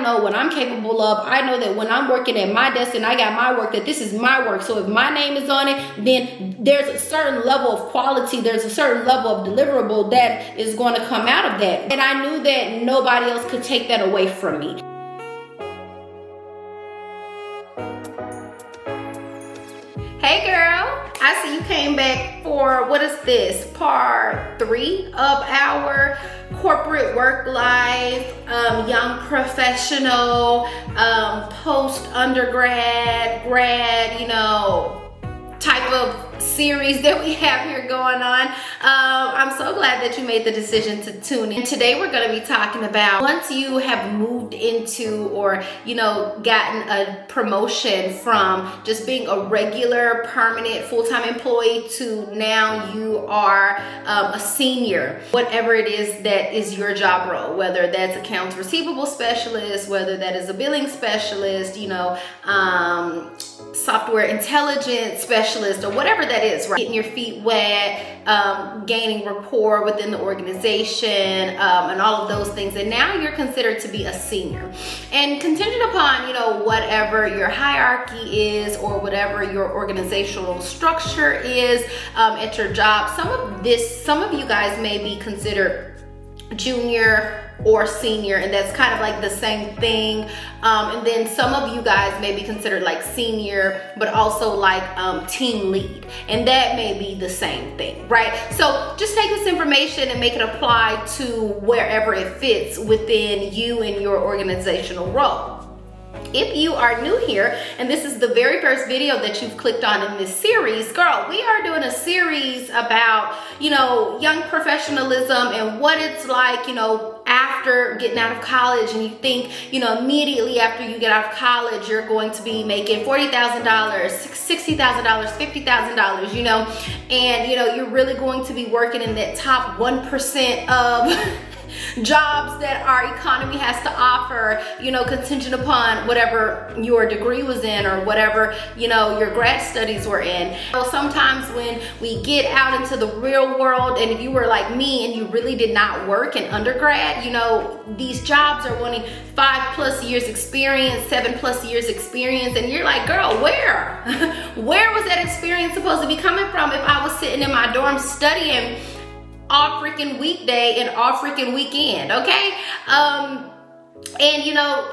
know what I'm capable of. I know that when I'm working at my desk and I got my work, that this is my work. So if my name is on it, then there's a certain level of quality, there's a certain level of deliverable that is going to come out of that. And I knew that nobody else could take that away from me. Hey girl, I see you came back for, what is this, part 3 of our corporate work life, young professional, post-undergrad, grad, type of series that we have here going on. I'm so glad that you made the decision to tune in. Today we're going to be talking about once you have moved into or gotten a promotion from just being a regular permanent full-time employee to now you are a senior, whatever it is that is your job role, whether that's accounts receivable specialist, whether that is a billing specialist, software intelligence specialist, or whatever that is, right? Getting your feet wet, gaining rapport within the organization, and all of those things. And now you're considered to be a senior. And contingent upon, whatever your hierarchy is or whatever your organizational structure is at your job, some of you guys may be considered junior or senior, and that's kind of like the same thing. And then some of you guys may be considered like senior, but also like team lead, and that may be the same thing, right? So just take this information and make it apply to wherever it fits within you and your organizational role. If you are new here and this is the very first video that you've clicked on in this series, girl, we are doing a series about, young professionalism and what it's like, after getting out of college. And you think, immediately after you get out of college, you're going to be making $40,000, $60,000, $50,000, and, you're really going to be working in that top 1% of jobs that our economy has to offer, contingent upon whatever your degree was in or whatever, your grad studies were in. So sometimes when we get out into the real world, and if you were like me and you really did not work in undergrad, these jobs are wanting 5+ years experience, 7+ years experience, and you're like, girl, where was that experience supposed to be coming from if I was sitting in my dorm studying all freaking weekday and all freaking weekend, okay? And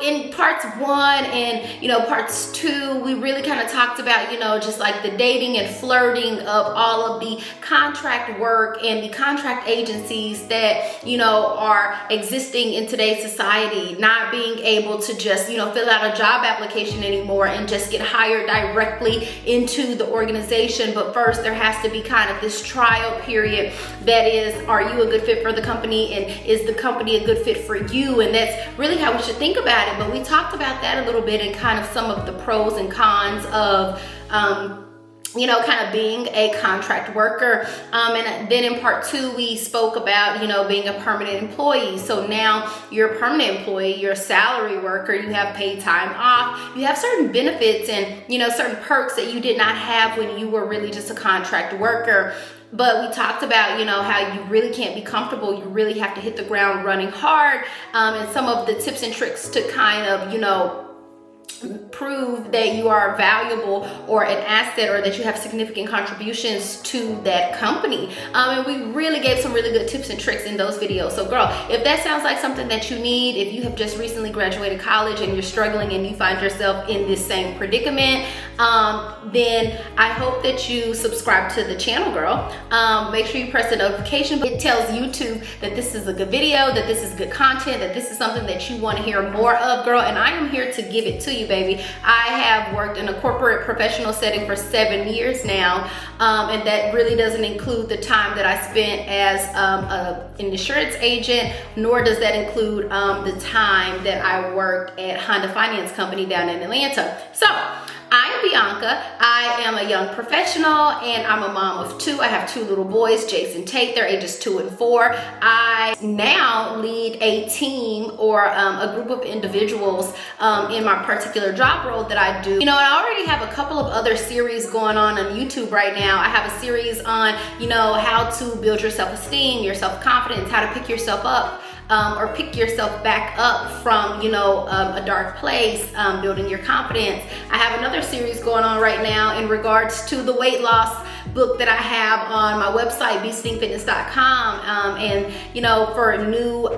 in parts 1 and parts 2, we really kind of talked about just like the dating and flirting of all of the contract work and the contract agencies that are existing in today's society, not being able to just fill out a job application anymore and just get hired directly into the organization. But first there has to be kind of this trial period that is, are you a good fit for the company, and is the company a good fit for you? And that's really how we should think about it. But we talked about that a little bit and kind of some of the pros and cons of kind of being a contract worker. And then in part 2, we spoke about, being a permanent employee. So now you're a permanent employee, you're a salary worker, you have paid time off, you have certain benefits and, certain perks that you did not have when you were really just a contract worker. But we talked about, how you really can't be comfortable. You really have to hit the ground running hard. And some of the tips and tricks to kind of, prove that you are valuable or an asset, or that you have significant contributions to that company. And we really gave some really good tips and tricks in those videos. So girl, if that sounds like something that you need, if you have just recently graduated college and you're struggling and you find yourself in this same predicament, then I hope that you subscribe to the channel, girl. Make sure you press the notification button. It tells YouTube that this is a good video, that this is good content, that this is something that you want to hear more of, girl. And I am here to give it to you, baby. I have worked in a corporate professional setting for 7 years now, and that really doesn't include the time that I spent as an insurance agent, nor does that include the time that I worked at Honda Finance Company down in Atlanta. So I am Bianca. I am a young professional and I'm a mom of 2. I have 2 little boys, Jace and Tate. They're ages 2 and 4. I now lead a team or a group of individuals in my particular job role that I do. I already have a couple of other series going on YouTube right now. I have a series on, how to build your self-esteem, your self-confidence, how to pick yourself up or pick yourself back up from, a dark place, building your confidence. I have another series going on right now in regards to the weight loss book that I have on my website, its.beunca. And for new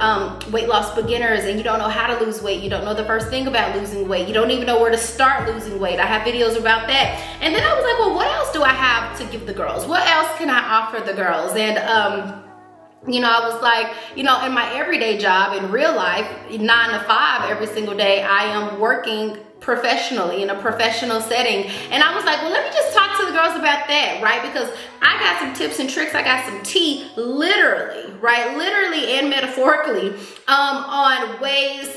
weight loss beginners, and you don't know how to lose weight, you don't know the first thing about losing weight, you don't even know where to start losing weight, I have videos about that. And then I was like, well, what else do I have to give the girls? What else can I offer the girls? And I was like, in my everyday job in real life, 9 to 5 every single day, I am working professionally in a professional setting. And I was like, well, let me just talk to the girls about that, right? Because I got some tips and tricks, I got some tea, literally, right? Literally and metaphorically, on ways,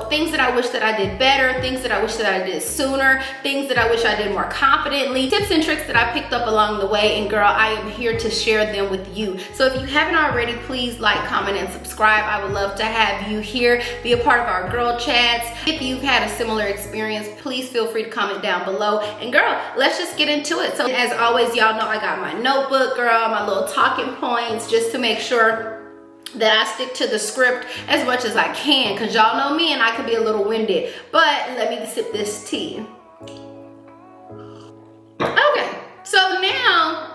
things that I wish that I did better, things that I wish that I did sooner, things that I wish I did more confidently, tips and tricks that I picked up along the way. And girl, I am here to share them with you. So if you haven't already, please like, comment, and subscribe. I would love to have you here, be a part of our girl chats. If you've had a similar experience, please feel free to comment down below. And girl, let's just get into it. So as always, y'all know I got my notebook, girl, my little talking points, just to make sure that I stick to the script as much as I can, because y'all know me and I can be a little winded. But let me sip this tea. Okay, so now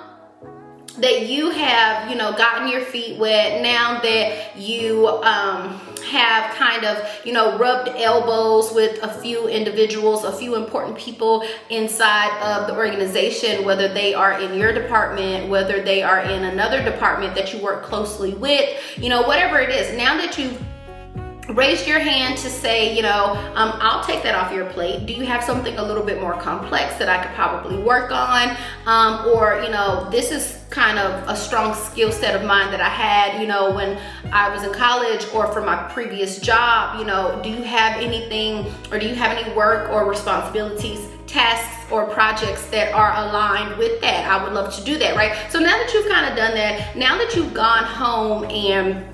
that you have, gotten your feet wet, now that you have kind of, rubbed elbows with a few individuals, a few important people inside of the organization, whether they are in your department, whether they are in another department that you work closely with, whatever it is, now that you've raised your hand to say, I'll take that off your plate. Do you have something a little bit more complex that I could probably work on? Or, this is kind of a strong skill set of mine that I had, when I was in college or for my previous job. Do you have anything, or do you have any work or responsibilities, tasks or projects that are aligned with that? I would love to do that, right? So now that you've kind of done that, now that you've gone home and,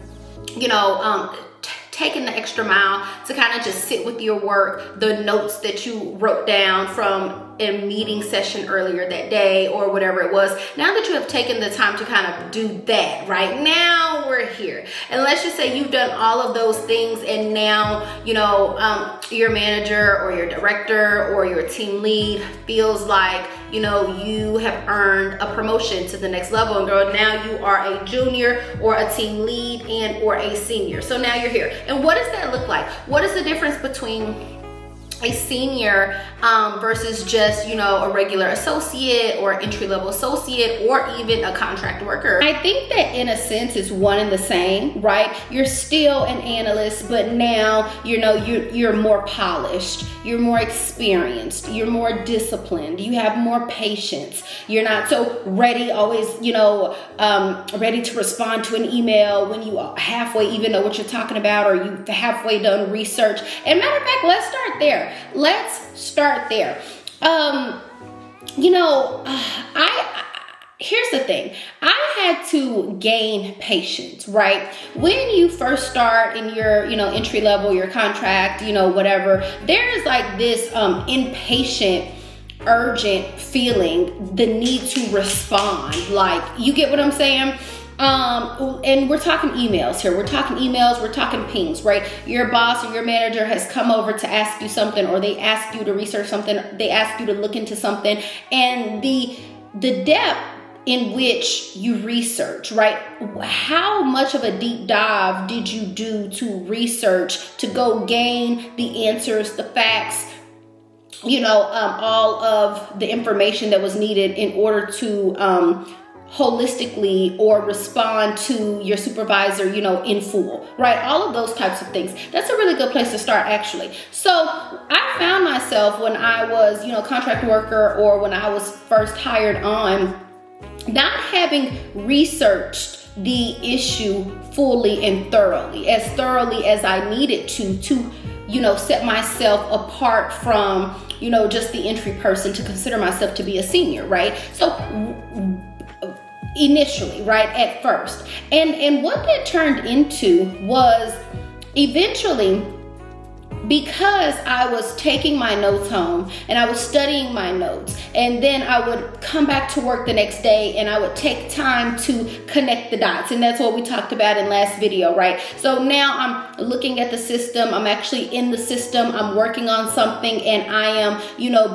taking the extra mile to kind of just sit with your work, the notes that you wrote down from a meeting session earlier that day or whatever it was, now that you have taken the time to kind of do that, right? Now we're here. And let's just say you've done all of those things, and now, your manager or your director or your team lead feels like, you have earned a promotion to the next level, and girl, now you are a junior or a team lead and or a senior. So now you're here. And what does that look like? What is the difference between a senior versus just, a regular associate or entry-level associate or even a contract worker? I think that in a sense it's one and the same, right? You're still an analyst, but now, you're more polished, you're more experienced, you're more disciplined, you have more patience. You're not so ready, always, ready to respond to an email when you halfway even know what you're talking about, or you halfway done research. And matter of fact, let's start there. Here's the thing. I had to gain patience, right? When you first start in your, entry level, your contract, whatever, there is like this impatient, urgent feeling, the need to respond. Like, you get what I'm saying? And we're talking emails here. We're talking pings, right? Your boss or your manager has come over to ask you something, or they ask you to research something, they ask you to look into something, and the depth in which you research, right? How much of a deep dive did you do to research, to go gain the answers, the facts, all of the information that was needed in order to holistically or respond to your supervisor, in full, right? All of those types of things. That's a really good place to start, actually. So I found myself when I was, contract worker, or when I was first hired on, not having researched the issue fully and thoroughly as I needed to set myself apart from, just the entry person, to consider myself to be a senior, right? So initially, right, at first. And what that turned into was, eventually, because I was taking my notes home and I was studying my notes, and then I would come back to work the next day and I would take time to connect the dots. And that's what we talked about in last video, right? So now I'm looking at the system, I'm actually in the system, I'm working on something, and I am,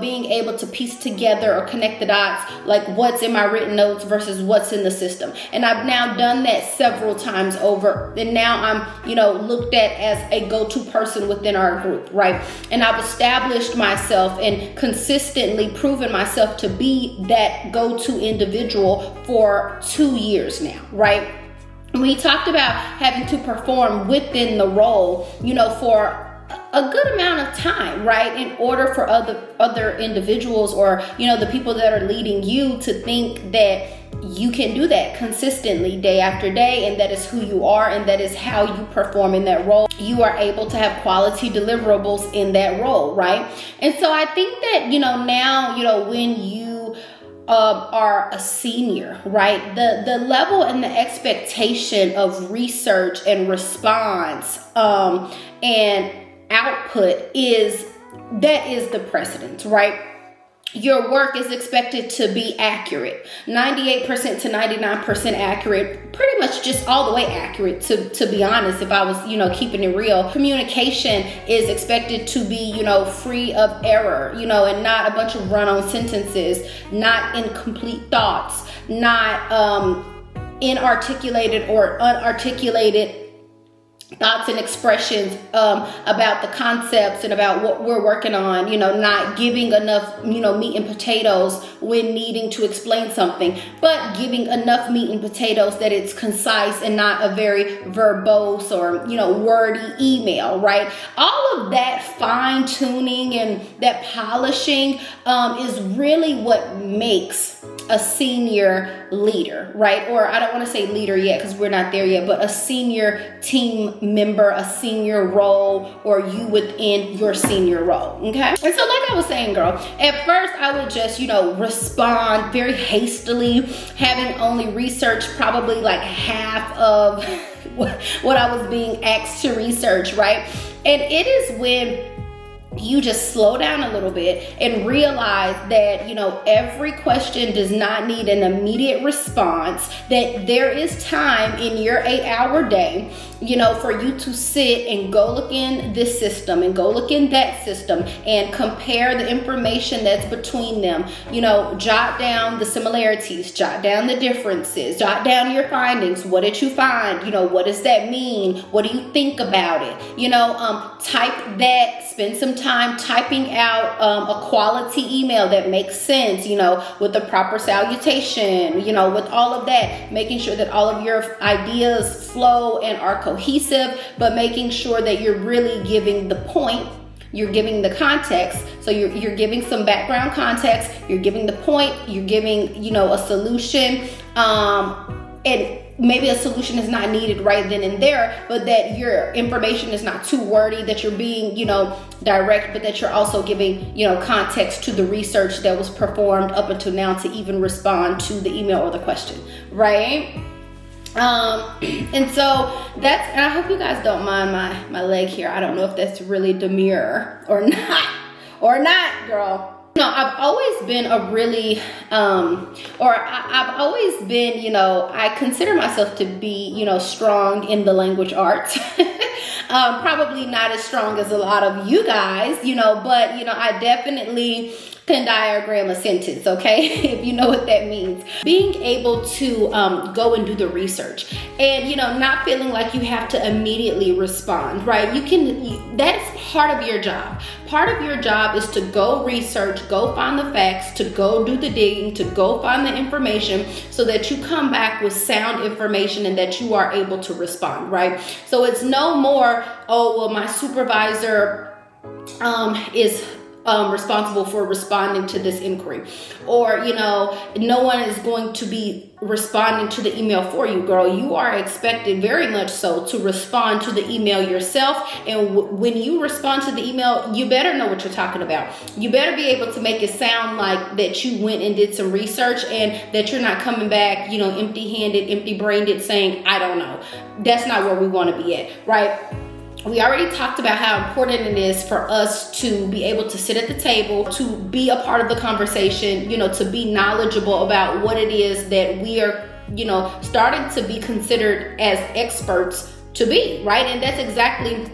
being able to piece together or connect the dots, like what's in my written notes versus what's in the system. And I've now done that several times over, and now I'm, looked at as a go-to person within our group, right? And I've established myself and consistently proven myself to be that go-to individual for 2 years now, right? We talked about having to perform within the role, for a good amount of time, right? In order for other individuals or, the people that are leading you to think that you can do that consistently day after day, and that is who you are, and that is how you perform in that role. You are able to have quality deliverables in that role, right? And so I think that, now, when you are a senior, right? The level and the expectation of research and response and output is the precedent, right? Your work is expected to be accurate, 98% to 99% accurate, pretty much just all the way accurate, to be honest, if I was, keeping it real. Communication is expected to be, free of error, and not a bunch of run-on sentences, not incomplete thoughts, not inarticulated or unarticulated thoughts and expressions about the concepts and about what we're working on, not giving enough, meat and potatoes when needing to explain something, but giving enough meat and potatoes that it's concise and not a very verbose or, wordy email, right? All of that fine tuning and that polishing is really what makes a senior leader, right? Or I don't want to say leader yet because we're not there yet, but a senior team member, a senior role, or you within your senior role, okay? And so like I was saying, girl, at first I would just, respond very hastily, having only researched probably like half of what I was being asked to research, right? And it is when you just slow down a little bit and realize that, every question does not need an immediate response, that there is time in your 8-hour day, for you to sit and go look in this system and go look in that system and compare the information that's between them, jot down the similarities, jot down the differences, jot down your findings. What did you find? What does that mean? What do you think about it? Type that, spend some time typing out a quality email that makes sense, with the proper salutation, with all of that, making sure that all of your ideas flow and are cohesive, but making sure that you're really giving the point, you're giving the context. So you're giving some background context, you're giving the point, you're giving, a solution, and maybe a solution is not needed right then and there, but that your information is not too wordy, that you're being, direct, but that you're also giving, context to the research that was performed up until now to even respond to the email or the question, right? And so and I hope you guys don't mind my leg here. I don't know if that's really demure or not, girl. I've always been a really, I've always been, I consider myself to be, strong in the language arts. Probably not as strong as a lot of you guys, but, I definitely can diagram a sentence, okay? If you know what that means. Being able to go and do the research and, not feeling like you have to immediately respond, right? That's part of your job. Part of your job is to go research, go find the facts, to go do the digging, to go find the information so that you come back with sound information and that you are able to respond, right? So it's no more, my supervisor is responsible for responding to this inquiry, or no one is going to be responding to the email for you, girl. You are expected very much so to respond to the email yourself, and when you respond to the email, you better know what you're talking about. You better be able to make it sound like that you went and did some research and that you're not coming back empty-handed, empty-brained saying I don't know. That's not where we want to be at, right? we already talked about how important it is for us to be able to sit at the table, to be a part of the conversation, to be knowledgeable about what it is that we are, starting to be considered as experts to be, right? And that's exactly,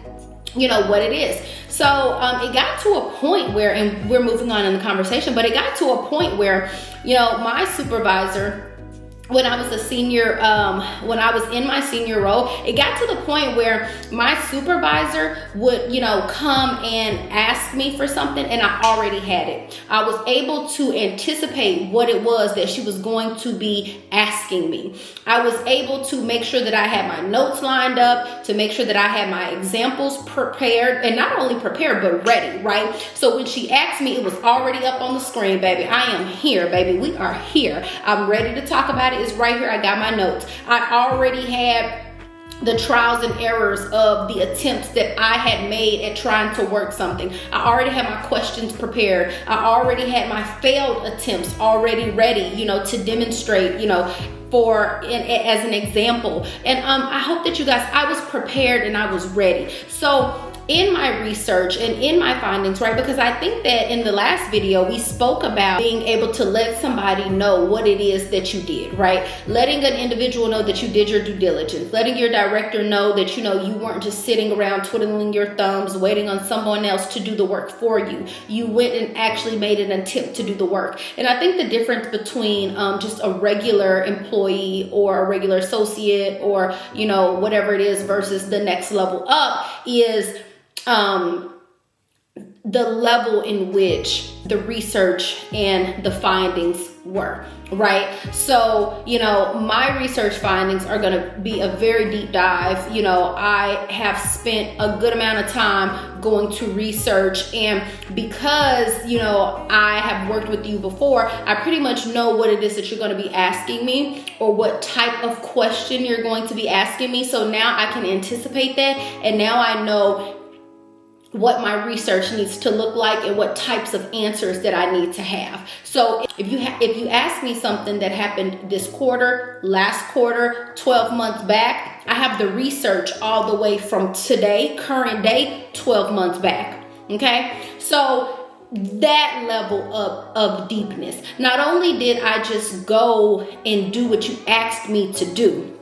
what it is. So it got to a point where, and we're moving on in the conversation, but it got to a point where, my supervisor, when I was a senior, when I was in my senior role, it got to the point where my supervisor would, come and ask me for something, and I already had it. I was able to anticipate what it was that she was going to be asking me. I was able to make sure that I had my notes lined up, to make sure that I had my examples prepared, and not only prepared, but ready, right? So when she asked me, it was already up on the screen, baby. I am here, baby. We are here. I'm ready to talk about it. It's right here. I got my notes. I already had the trials and errors of the attempts that I had made at trying to work something. I already had my questions prepared. I already had my failed attempts already ready, to demonstrate, as an example. And I hope that you guys, I was prepared and I was ready. So in my research and in my findings, right? Because I think that in the last video, we spoke about being able to let somebody know what it is that you did, right? Letting an individual know that you did your due diligence, letting your director know that, you weren't just sitting around twiddling your thumbs, waiting on someone else to do the work for you. You went and actually made an attempt to do the work. And I think the difference between just a regular employee or a regular associate or, whatever it is versus the next level up is the level in which the research and the findings were, right? So, my research findings are going to be a very deep dive. I have spent a good amount of time going to research, and because, I have worked with you before, I pretty much know what it is that you're going to be asking me or what type of question you're going to be asking me. So now I can anticipate that, and now I know what my research needs to look like and what types of answers that I need to have. So if you ask me something that happened this quarter, last quarter, 12 months back, I have the research all the way from today, current day, 12 months back. Okay? So that level of deepness. Not only did I just go and do what you asked me to do,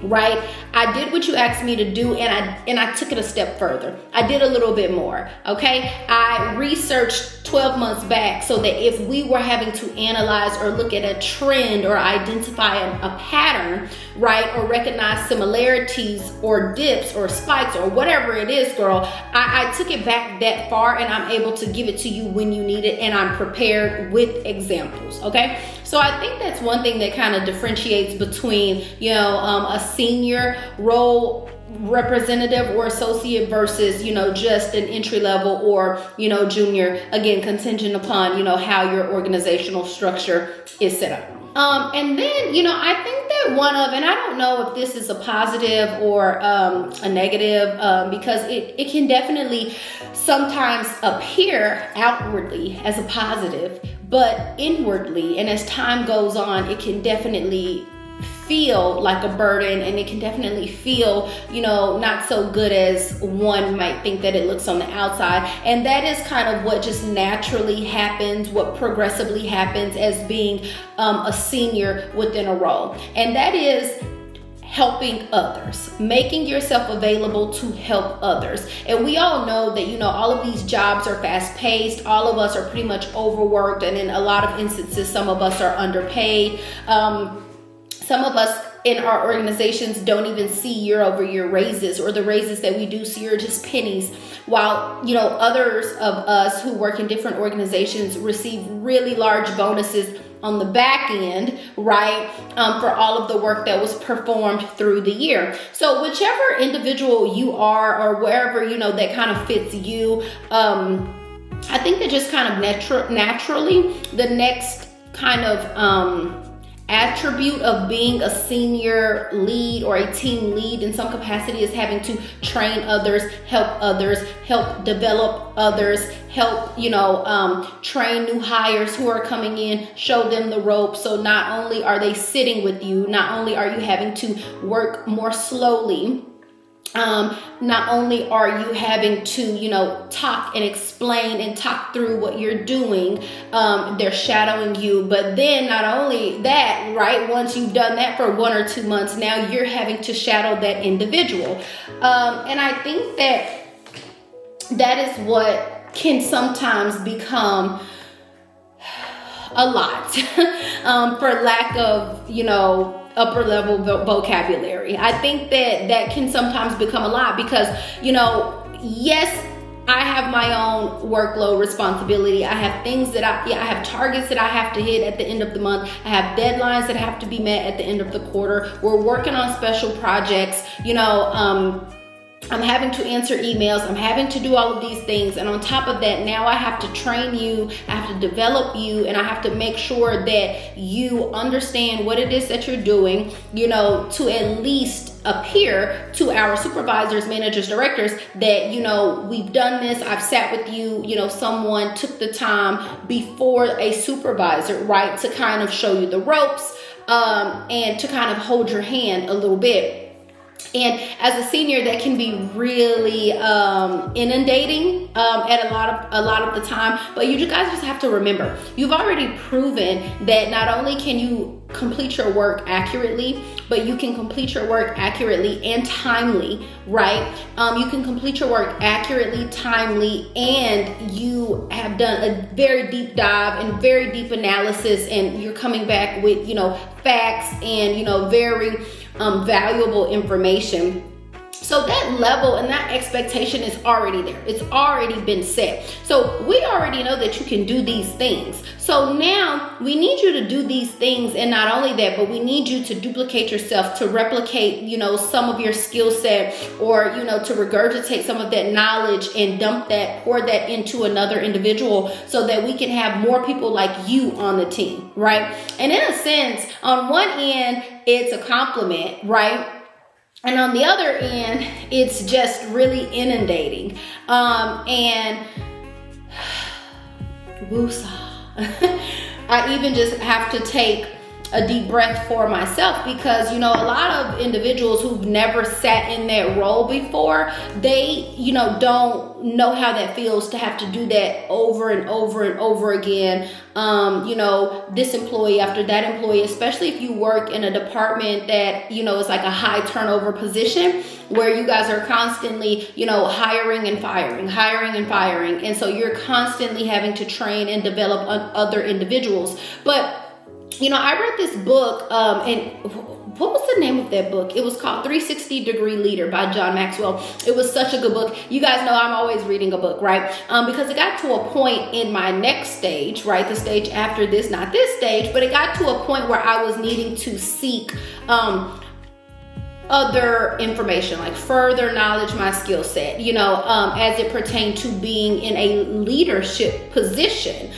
right? I did what you asked me to do, and I took it a step further. I did a little bit more, okay? I researched 12 months back so that if we were having to analyze or look at a trend or identify a pattern, right, or recognize similarities or dips or spikes or whatever it is, girl, I took it back that far, and I'm able to give it to you when you need it, and I'm prepared with examples, okay? So I think that's one thing that kind of differentiates between, a senior role representative or associate versus, just an entry level or, junior, again, contingent upon, how your organizational structure is set up. And then, I think that and I don't know if this is a positive or a negative, because it can definitely sometimes appear outwardly as a positive, but inwardly, and as time goes on, it can definitely feel like a burden, and it can definitely feel, not so good as one might think that it looks on the outside. And that is kind of what just naturally happens, what progressively happens as being a senior within a role. And that is helping others, making yourself available to help others. And we all know that, all of these jobs are fast paced. All of us are pretty much overworked. And in a lot of instances, some of us are underpaid. Some of us in our organizations don't even see year-over-year raises, or the raises that we do see are just pennies, while others of us who work in different organizations receive really large bonuses on the back end, right, for all of the work that was performed through the year. So whichever individual you are, or wherever that kind of fits you, I think that just kind of naturally the next kind of attribute of being a senior lead or a team lead in some capacity is having to train others, help develop others, help, train new hires who are coming in, show them the ropes. So not only are they sitting with you, not only are you having to work more slowly, Not only are you having to, talk and explain and talk through what you're doing, they're shadowing you. But then not only that, right, once you've done that for 1 or 2 months, now you're having to shadow that individual. And I think that is what can sometimes become a lot for lack of, upper level vocabulary. I think that can sometimes become a lot because, yes, I have my own workload responsibility. I have things that I have targets that I have to hit at the end of the month. I have deadlines that have to be met at the end of the quarter. We're working on special projects, I'm having to answer emails. I'm having to do all of these things. And on top of that, now I have to train you, I have to develop you, and I have to make sure that you understand what it is that you're doing, to at least appear to our supervisors, managers, directors that, we've done this. I've sat with you, someone took the time before a supervisor, right, to kind of show you the ropes, and to kind of hold your hand a little bit. And as a senior, that can be really inundating at a lot of the time. But you guys just have to remember, you've already proven that not only can you complete your work accurately, but you can complete your work accurately and timely, right? You can complete your work accurately, timely, and you have done a very deep dive and very deep analysis, and you're coming back with, facts and, very valuable information. So that level and that expectation is already there. It's already been set. So we already know that you can do these things. So now we need you to do these things. And not only that, but we need you to duplicate yourself, to replicate, some of your skill set, or, to regurgitate some of that knowledge and pour that into another individual so that we can have more people like you on the team, right? And in a sense, on one end, it's a compliment, right? And on the other end, it's just really inundating. And woosah. I even just have to take a deep breath for myself because, a lot of individuals who've never sat in that role before, they, don't know how that feels to have to do that over and over and over again. This employee after that employee, especially if you work in a department that, is like a high turnover position where you guys are constantly, hiring and firing. And so you're constantly having to train and develop other individuals. But I read this book, and what was the name of that book? It was called 360 Degree Leader by John Maxwell. It was such a good book. You guys know I'm always reading a book, right? Because it got to a point in my next stage, right? The stage after this, not this stage, but it got to a point where I was needing to seek other information, like further knowledge, my skill set, as it pertained to being in a leadership position.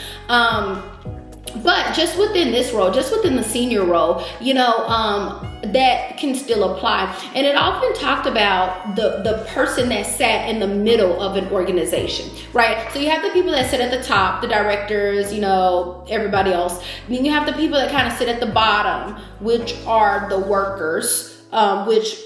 But just within this role, just within the senior role, that can still apply. And it often talked about the person that sat in the middle of an organization, right? So you have the people that sit at the top, the directors, everybody else. Then you have the people that kind of sit at the bottom, which are the workers, which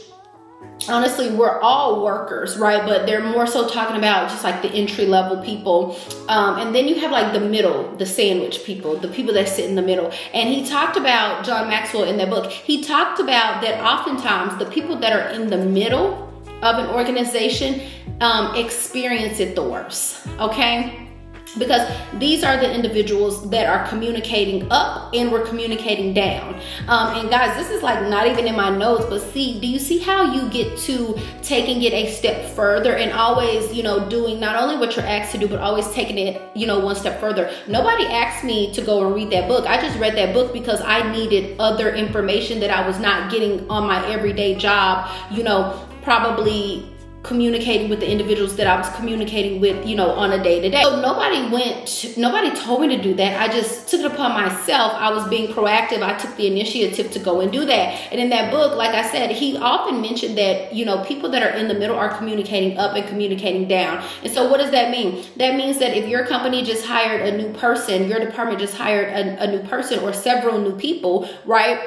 honestly, we're all workers, right? But they're more so talking about just like the entry level people. And then you have like the middle, the sandwich people, the people that sit in the middle. And he talked about, John Maxwell in that book, he talked about that oftentimes the people that are in the middle of an organization experience it the worst, okay? Because these are the individuals that are communicating up and we're communicating down. And guys, this is like not even in my notes, but do you see how you get to taking it a step further and always, doing not only what you're asked to do, but always taking it, one step further. Nobody asked me to go and read that book. I just read that book because I needed other information that I was not getting on my everyday job, probably communicating with the individuals that I was communicating with, on a day-to-day. So nobody told me to do that. I just took it upon myself. I was being proactive. I took the initiative to go and do that. And in that book, like I said, he often mentioned that, people that are in the middle are communicating up and communicating down. And so what does that mean? That means that if your company just hired a new person, your department just hired a new person or several new people, right?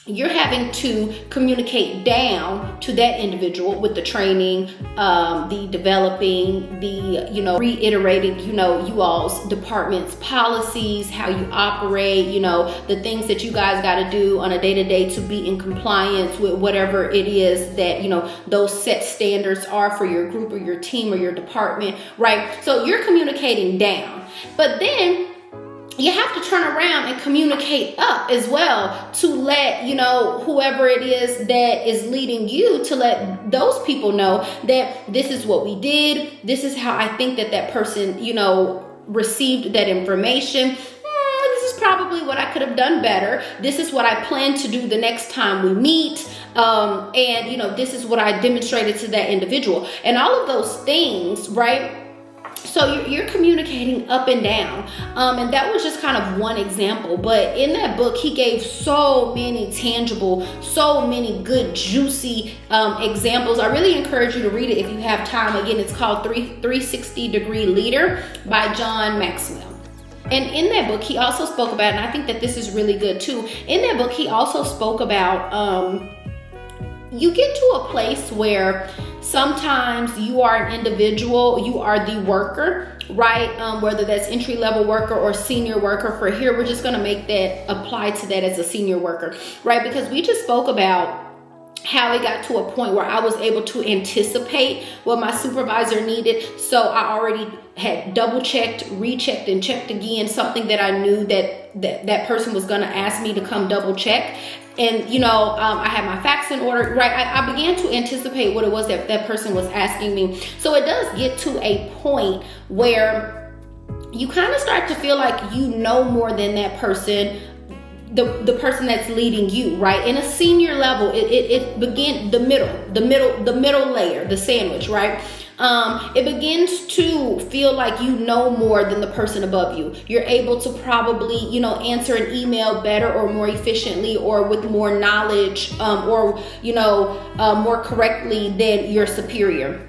you're having to communicate down to that individual with the training, the developing, the, reiterating, you all's department's policies, how you operate, the things that you guys got to do on a day-to-day to be in compliance with whatever it is that, those set standards are for your group or your team or your department, right? So you're communicating down, but then you have to turn around and communicate up as well to let, whoever it is that is leading you, to let those people know that this is what we did. This is how I think that person, received that information. This is probably what I could have done better. This is what I plan to do the next time we meet. And this is what I demonstrated to that individual, and all of those things, right? So you're communicating up and down. And that was just kind of one example. But in that book, he gave so many tangible, so many good, juicy examples. I really encourage you to read it if you have time. Again, it's called 360 Degree Leader by John Maxwell. And in that book, he also spoke about, and I think that this is really good too. In that book, he also spoke about you get to a place where sometimes you are an individual, you are the worker, right? Whether that's entry-level worker or senior worker. For here, we're just going to make that apply to that as a senior worker, right? Because we just spoke about how it got to a point where I was able to anticipate what my supervisor needed. So I already had double checked, rechecked, and checked again, something that I knew that person was going to ask me to come double check. And, I had my facts in order, right? I began to anticipate what it was that person was asking me. So it does get to a point where you kind of start to feel like you know more than that person, the person that's leading you, right? In a senior level, it begins the middle layer, the sandwich, right? It begins to feel like you know more than the person above you. You're able to probably, answer an email better or more efficiently or with more knowledge, or more correctly than your superior.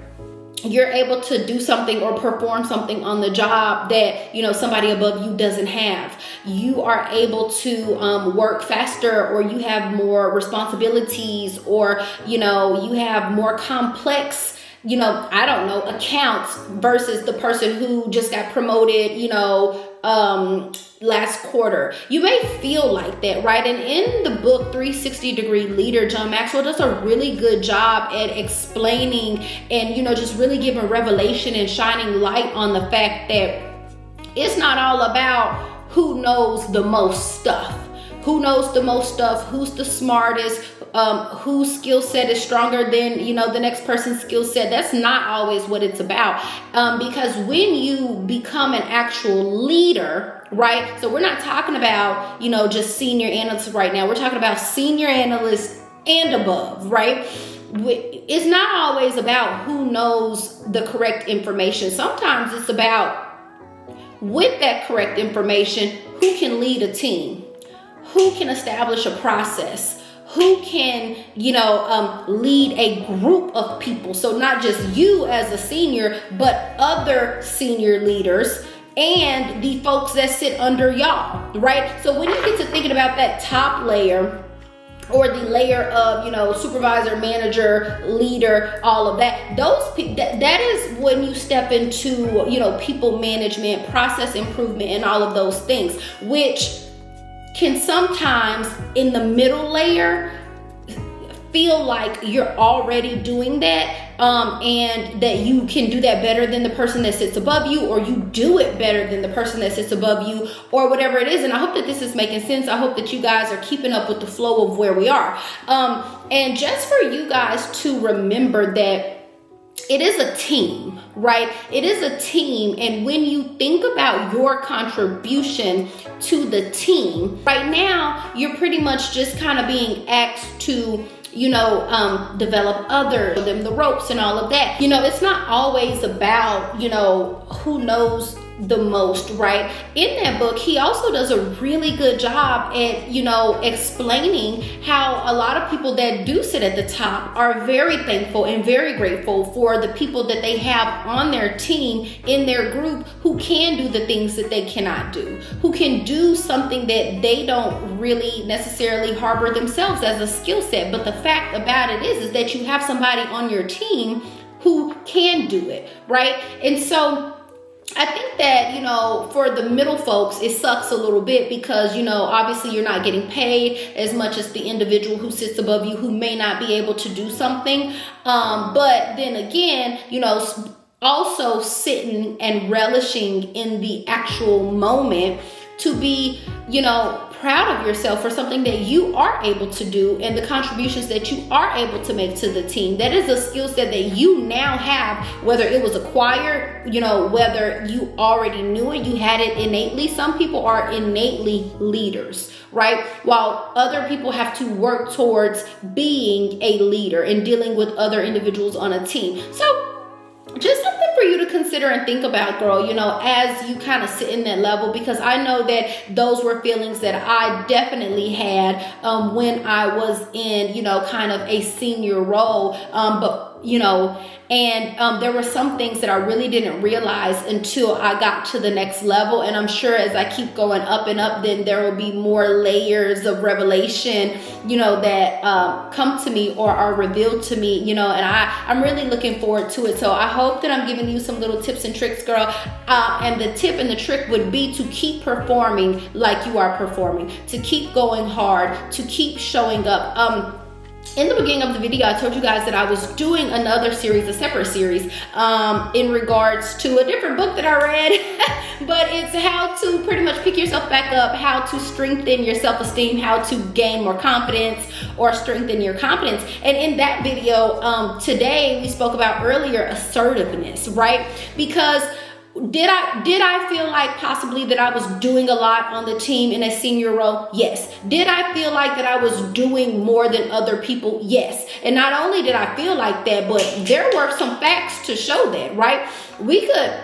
You're able to do something or perform something on the job that, somebody above you doesn't have. You are able to work faster, or you have more responsibilities, or, you have more complex accounts versus the person who just got promoted, last quarter. You may feel like that, right? And in the book 360 Degree Leader, John Maxwell does a really good job at explaining and, just really giving revelation and shining light on the fact that it's not all about who knows the most stuff. Who knows the most stuff? Who's the smartest? Whose skill set is stronger than the next person's skill set? That's not always what it's about. Because when you become an actual leader, right? So we're not talking about just senior analysts right now. We're talking about senior analysts and above, right? It's not always about who knows the correct information. Sometimes it's about, with that correct information, who can lead a team. Who can establish a process? Who can, lead a group of people? So not just you as a senior, but other senior leaders and the folks that sit under y'all, right? So when you get to thinking about that top layer, or the layer of, supervisor, manager, leader, all of that, that is when you step into, people management, process improvement, and all of those things, which can sometimes in the middle layer feel like you're already doing that, and that you can do that better than the person that sits above you, or you do it better than the person that sits above you, or whatever it is. And I hope that this is making sense. I hope that you guys are keeping up with the flow of where we are. And just for you guys to remember that it is a team, right? It is a team. And when you think about your contribution to the team, right now, you're pretty much just kind of being asked to, develop them the ropes and all of that. It's not always about, who knows the most, right? In that book, he also does a really good job at, explaining how a lot of people that do sit at the top are very thankful and very grateful for the people that they have on their team, in their group, who can do the things that they cannot do, who can do something that they don't really necessarily harbor themselves as a skill set. But the fact about it is that you have somebody on your team who can do it, right? And so I think that, for the middle folks, it sucks a little bit because, obviously you're not getting paid as much as the individual who sits above you who may not be able to do something. But then again, also sitting and relishing in the actual moment to be, proud of yourself for something that you are able to do and the contributions that you are able to make to the team. That is a skill set that you now have, whether it was acquired, whether you already knew it, you had it innately. Some people are innately leaders, right? While other people have to work towards being a leader and dealing with other individuals on a team. So just something for you to consider and think about, girl, as you kind of sit in that level, because I know that those were feelings that I definitely had when I was in, kind of a senior role. And there were some things that I really didn't realize until I got to the next level. And I'm sure as I keep going up and up, then there will be more layers of revelation, that come to me or are revealed to me, and I'm really looking forward to it. So I hope that I'm giving you some little tips and tricks, girl. And the tip and the trick would be to keep performing like you are performing, to keep going hard, to keep showing up. In the beginning of the video, I told you guys that I was doing another series, a separate series, in regards to a different book that I read, but it's how to pretty much pick yourself back up, how to strengthen your self-esteem, how to gain more confidence or strengthen your confidence. And in that video, today we spoke about earlier assertiveness, right? Because did I feel like possibly that I was doing a lot on the team in a senior role? Yes. Did I feel like that I was doing more than other people? Yes. And not only did I feel like that, but there were some facts to show that, right? We could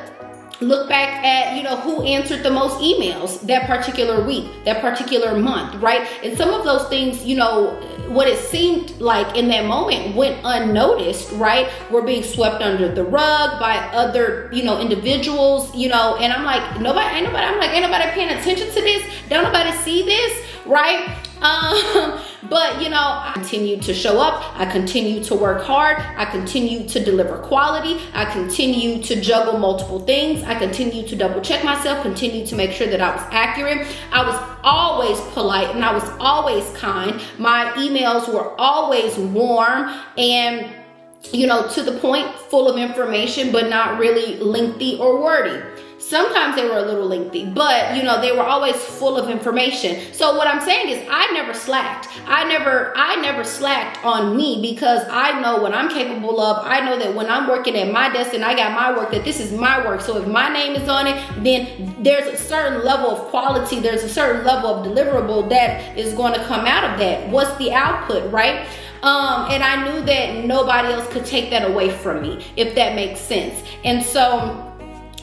look back at, who answered the most emails that particular week, that particular month, right? And some of those things, what it seemed like in that moment went unnoticed, right? We're being swept under the rug by other, individuals, and I'm like, ain't nobody paying attention to this? Don't nobody see this, right? But I continue to show up. I continue to work hard. I continue to deliver quality. I continue to juggle multiple things. I continue to double check myself, continue to make sure that I was accurate. I was always polite and I was always kind. My emails were always warm and, to the point, full of information, but not really lengthy or wordy. Sometimes they were a little lengthy, but they were always full of information. So what I'm saying is I never slacked. I never slacked on me, because I know what I'm capable of. I know that when I'm working at my desk and I got my work, that this is my work. So if my name is on it, then there's a certain level of quality, there's a certain level of deliverable that is going to come out of that. What's the output, right? And I knew that nobody else could take that away from me, if that makes sense. And so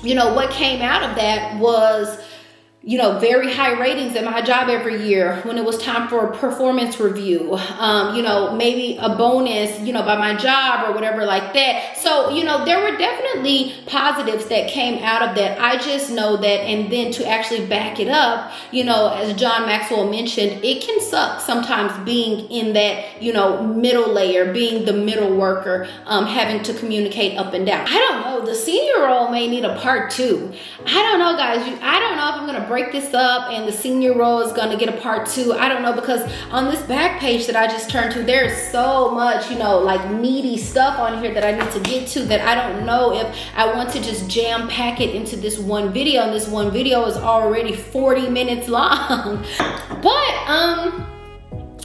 what came out of that was, very high ratings at my job every year when it was time for a performance review, maybe a bonus, by my job or whatever like that. So, there were definitely positives that came out of that. I just know that, and then to actually back it up, as John Maxwell mentioned, it can suck sometimes being in that, middle layer, being the middle worker, having to communicate up and down. I don't know. The senior role may need a part 2. I don't know, guys. I don't know if I'm going to break this up and the senior role is going to get a part 2. I don't know, because on this back page that I just turned to, there's so much, like meaty stuff on here that I need to get to, that I don't know if I want to just jam pack it into this one video. And this one video is already 40 minutes long. But,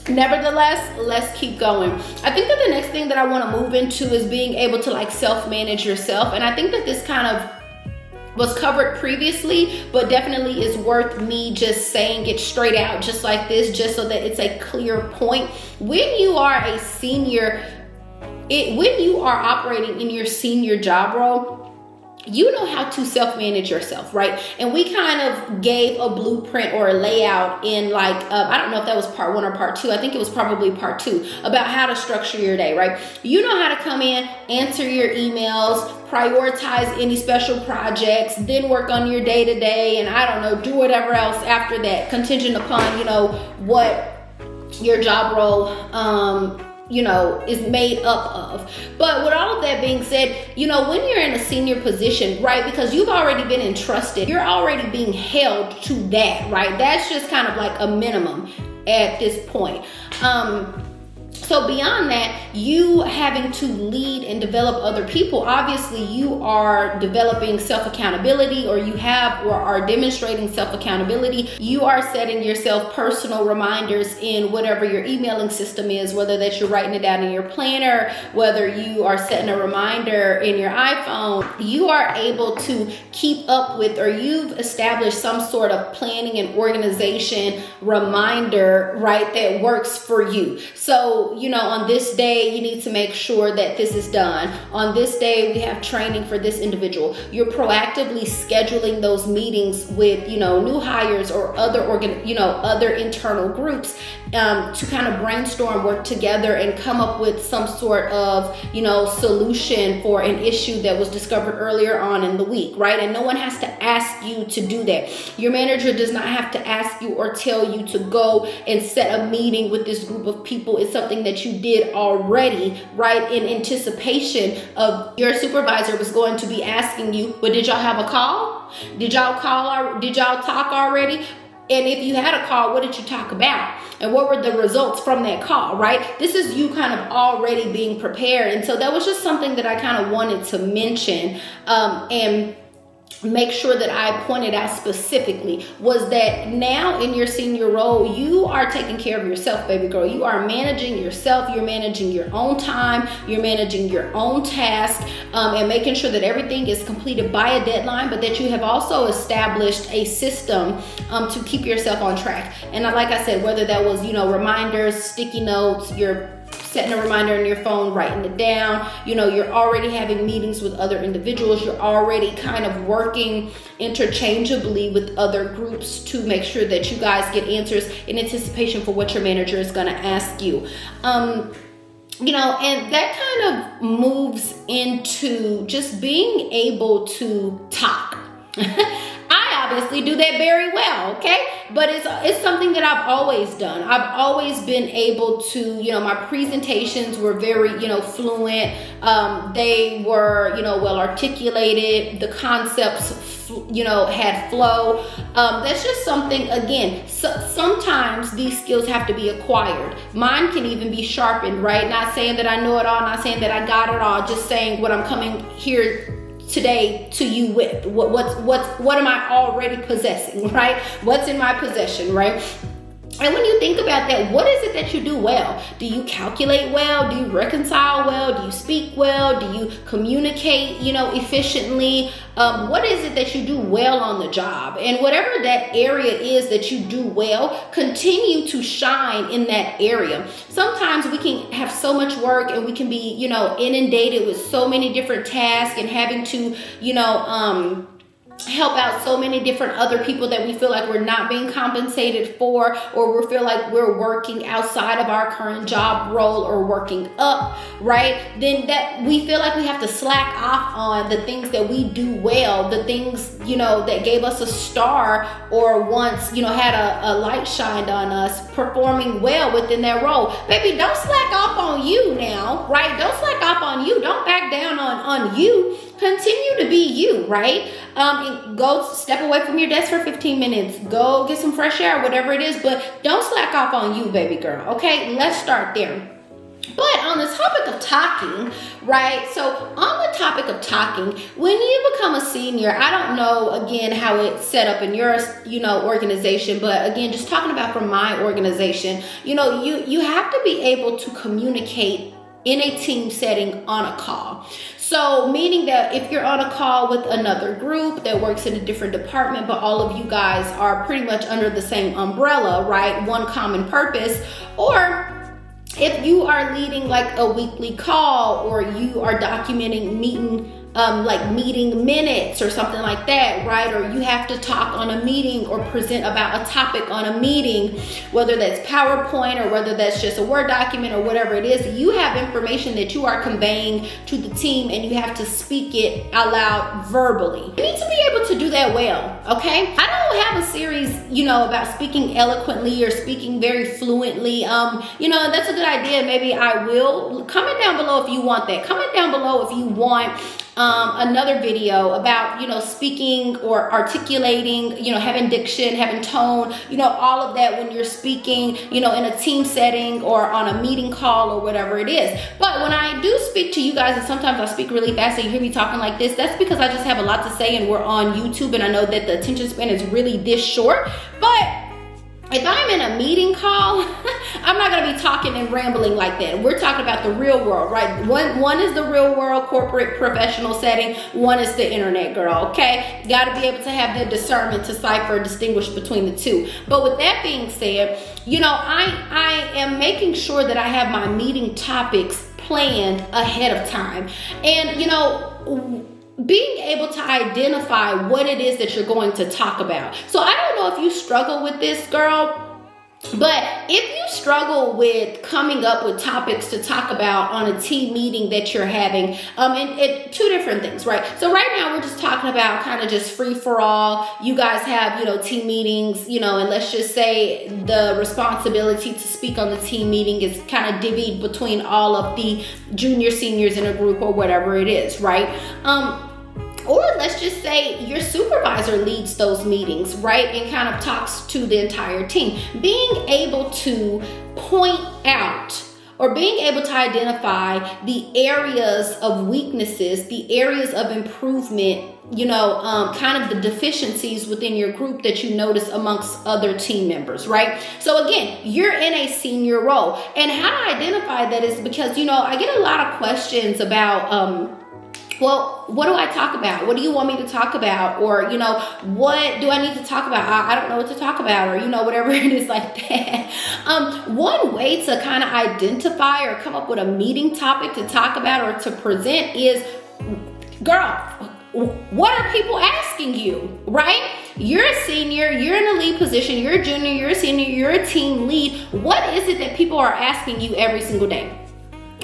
nevertheless, let's keep going. I think that the next thing that I want to move into is being able to self-manage yourself. And I think that this kind of was covered previously, but definitely is worth me just saying it straight out just like this, just so that it's a clear point. When you are a senior, when you are operating in your senior job role, you know how to self-manage yourself, right? And we kind of gave a blueprint or a layout in like, I don't know if that was part 1 or part 2. I think it was probably part 2 about how to structure your day, right? You know how to come in, answer your emails, prioritize any special projects, then work on your day-to-day, and I don't know, do whatever else after that, contingent upon, what your job role, is made up of. But with all of that being said, when you're in a senior position, right, because you've already been entrusted, you're already being held to that, right? That's just kind of like a minimum at this point. So beyond that, you having to lead and develop other people, obviously you are developing self-accountability, or you have or are demonstrating self-accountability. You are setting yourself personal reminders in whatever your emailing system is, whether that you're writing it down in your planner, whether you are setting a reminder in your iPhone. You are able to keep up with, or you've established some sort of planning and organization reminder, right, that works for you. So, on this day, you need to make sure that this is done. On this day, we have training for this individual. You're proactively scheduling those meetings with, new hires or other other internal groups to kind of brainstorm, work together, and come up with some sort of, solution for an issue that was discovered earlier on in the week, right? And no one has to ask you to do that. Your manager does not have to ask you or tell you to go and set a meeting with this group of people. It's something that you did already, right, in anticipation of your supervisor was going to be asking you, but did y'all have a call? Did y'all talk already? And if you had a call, what did you talk about? And what were the results from that call, right? This is you kind of already being prepared. And so that was just something that I kind of wanted to mention and make sure that I pointed out specifically, was that now in your senior role, you are taking care of yourself, baby girl. You are managing yourself. You're managing your own time. You're managing your own task, and making sure that everything is completed by a deadline, but that you have also established a system to keep yourself on track. And like I said, whether that was, reminders, sticky notes, you're setting a reminder on your phone, writing it down, you're already having meetings with other individuals, you're already kind of working interchangeably with other groups to make sure that you guys get answers in anticipation for what your manager is going to ask you. And that kind of moves into just being able to talk. I obviously do that very well, okay? But it's something that I've always done. I've always been able to, my presentations were very, fluent. They were, well articulated. The concepts, had flow. That's just something, again, sometimes these skills have to be acquired. Mine can even be sharpened, right? Not saying that I know it all, not saying that I got it all, just saying what I'm coming here today to you with. What am I already possessing, right? What's in my possession, right? And when you think about that, what is it that you do well? Do you calculate well? Do you reconcile well? Do you speak well? Do you communicate, efficiently? What is it that you do well on the job? And whatever that area is that you do well, continue to shine in that area. Sometimes we can have so much work and we can be, inundated with so many different tasks and having to, help out so many different other people that we feel like we're not being compensated for, or we feel like we're working outside of our current job role or working up, right? Then that we feel like we have to slack off on the things that we do well, the things, that gave us a star or once, had a light shined on us, performing well within that role. Baby, don't slack off on you now, right? Don't slack off on you. Don't back down on you. Continue to be you, right? And go step away from your desk for 15 minutes. Go get some fresh air, whatever it is, but don't slack off on you, baby girl. Okay, let's start there. But on the topic of talking, right? So on the topic of talking, when you become a senior, I don't know, again, how it's set up in your, organization, but again, just talking about from my organization, you have to be able to communicate in a team setting on a call. So meaning that if you're on a call with another group that works in a different department, but all of you guys are pretty much under the same umbrella, right? One common purpose. Or if you are leading like a weekly call, or you are documenting meeting like meeting minutes or something like that, right? Or you have to talk on a meeting or present about a topic on a meeting, whether that's PowerPoint or whether that's just a Word document or whatever it is. You have information that you are conveying to the team and you have to speak it out loud verbally. You need to be able to do that well, okay? I don't have a series, about speaking eloquently or speaking very fluently. That's a good idea. Maybe I will. Comment down below if you want that. Comment down below if you want another video about, speaking or articulating, having diction, having tone, all of that when you're speaking, in a team setting or on a meeting call or whatever it is. But when I do speak to you guys, and sometimes I speak really fast and you hear me talking like this, that's because I just have a lot to say and we're on YouTube and I know that the attention span is really this short. But if I'm in a meeting call, I'm not going to be talking and rambling like that. We're talking about the real world, right? One is the real world, corporate, professional setting. One is the internet, girl, okay? You got to be able to have the discernment to cipher, distinguish between the two. But with that being said, I am making sure that I have my meeting topics planned ahead of time. And, being able to identify what it is that you're going to talk about. So I don't know if you struggle with this, girl, but if you struggle with coming up with topics to talk about on a team meeting that you're having, and two different things, right? So right now we're just talking about kind of just free for all. You guys have, team meetings, and let's just say the responsibility to speak on the team meeting is kind of divvied between all of the junior seniors in a group or whatever it is, right? Or let's just say your supervisor leads those meetings, right? And kind of talks to the entire team. Being able to point out or being able to identify the areas of weaknesses, the areas of improvement, kind of the deficiencies within your group that you notice amongst other team members, right? So again, you're in a senior role. And how to identify that is because, I get a lot of questions about, well, what do I talk about? What do you want me to talk about? Or, what do I need to talk about? I don't know what to talk about, or, whatever it is like that. One way to kind of identify or come up with a meeting topic to talk about or to present is, girl, what are people asking you, right? You're a senior, you're in a lead position, you're a junior, you're a senior, you're a team lead. What is it that people are asking you every single day?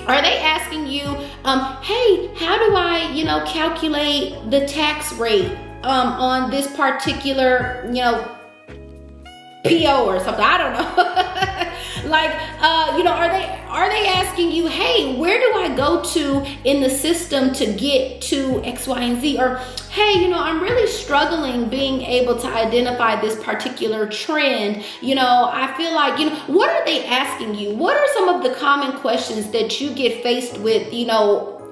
Are they asking you, hey, how do I, calculate the tax rate on this particular, PO or something? I don't know. Are they asking you, hey, where do I go to in the system to get to X, Y, and Z? Or, hey, I'm really struggling being able to identify this particular trend. I feel like, what are they asking you? What are some of the common questions that you get faced with,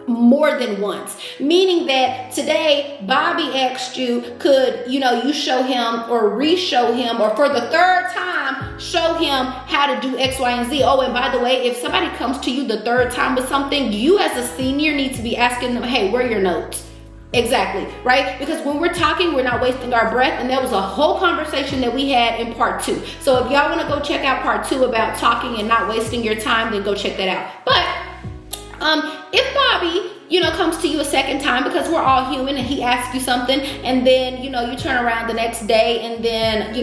more than once? Meaning that today Bobby asked you, could you show him or re-show him, or for the third time show him how to do X, Y, and Z. Oh, and by the way, if somebody comes to you the third time with something, you as a senior need to be asking them, hey, where are your notes? Exactly, right? Because when we're talking, we're not wasting our breath. And that was a whole conversation that we had in part 2. So if y'all want to go check out part 2 about talking and not wasting your time, then go check that out. But if Bobby, comes to you a second time, because we're all human, and he asks you something, and then, you turn around the next day, and then,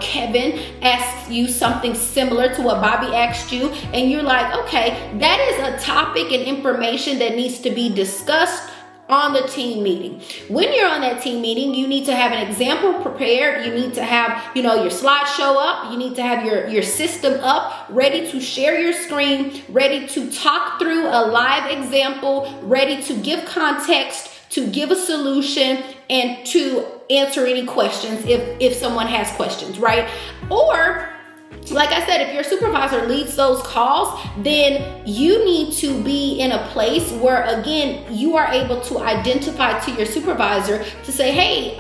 Kevin asks you something similar to what Bobby asked you, and you're like, okay, that is a topic and information that needs to be discussed on the team meeting. When you're on that team meeting, you need to have an example prepared. You need to have, your slideshow up. You need to have your system up, ready to share your screen, ready to talk through a live example, ready to give context, to give a solution, and to answer any questions if someone has questions, right? Or, like I said, if your supervisor leads those calls, then you need to be in a place where, again, you are able to identify to your supervisor to say, hey,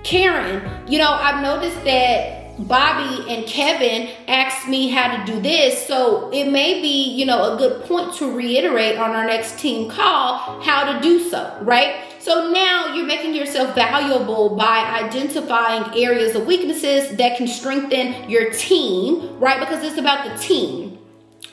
Karen, I've noticed that Bobby and Kevin asked me how to do this, so it may be, a good point to reiterate on our next team call how to do so, right? So now you're making yourself valuable by identifying areas of weaknesses that can strengthen your team, right? Because it's about the team.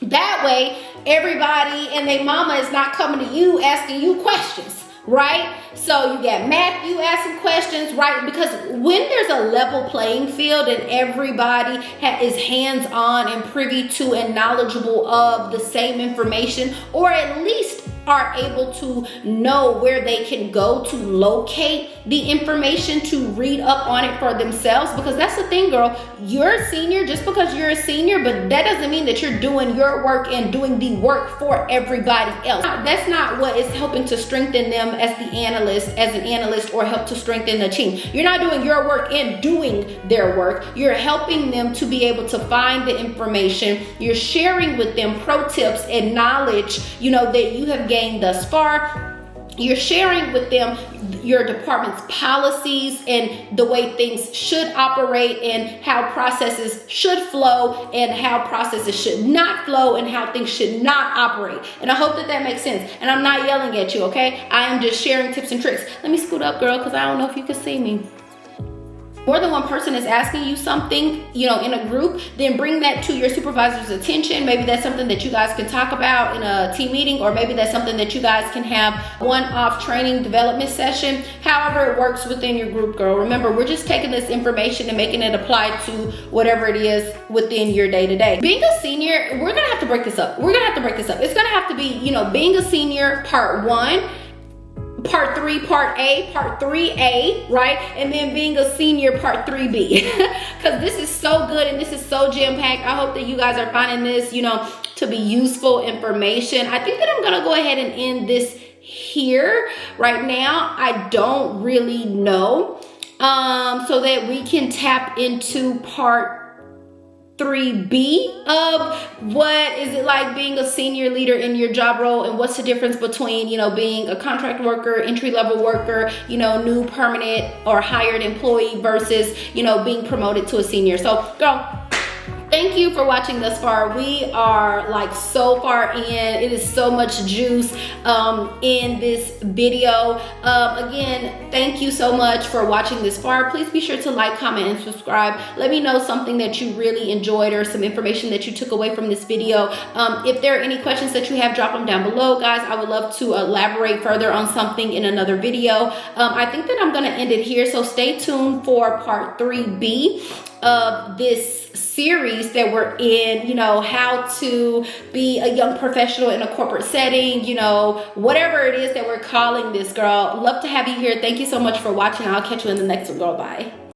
That way, everybody and their mama is not coming to you asking you questions, right? So you got Matthew asking questions, right? Because when there's a level playing field and everybody is hands-on and privy to and knowledgeable of the same information, or at least are able to know where they can go to locate the information to read up on it for themselves. Because that's the thing, girl, you're a senior just because you're a senior, but that doesn't mean that you're doing your work and doing the work for everybody else. That's not what is helping to strengthen them as an analyst, or help to strengthen the team. You're not doing your work and doing their work. You're helping them to be able to find the information. You're sharing with them pro tips and knowledge, that you have gained thus far. You're sharing with them your department's policies and the way things should operate, and how processes should flow and how processes should not flow, and how things should not operate. And I hope that makes sense. And I'm not yelling at you, okay? I am just sharing tips and tricks. Let me scoot up, girl, because I don't know if you can see me. More than one person is asking you something, in a group, then bring that to your supervisor's attention. Maybe that's something that you guys can talk about in a team meeting, or maybe that's something that you guys can have one-off training development session. However it works within your group, girl. Remember, we're just taking this information and making it apply to whatever it is within your day-to-day. Being a senior, we're gonna have to break this up. It's gonna have to be, being a senior part 1, part 3, part A, part 3A, right? And then being a senior, part 3B. Because this is so good and this is so jam-packed. I hope that you guys are finding this, to be useful information. I think that I'm gonna go ahead and end this here. Right now, I don't really know. So that we can tap into part 3B of what is it like being a senior leader in your job role, and what's the difference between, being a contract worker, entry-level worker, new permanent or hired employee versus, being promoted to a senior. So, girl, thank you for watching thus far. We are so far in. It is so much juice in this video. Again, thank you so much for watching this far. Please be sure to like, comment, and subscribe. Let me know something that you really enjoyed or some information that you took away from this video. If there are any questions that you have, drop them down below, guys. I would love to elaborate further on something in another video. I think that I'm gonna end it here, so stay tuned for part 3B of this series that we're in, how to be a young professional in a corporate setting, whatever it is that we're calling this, girl. Love to have you here. Thank you so much for watching. I'll catch you in the next one, girl. Bye.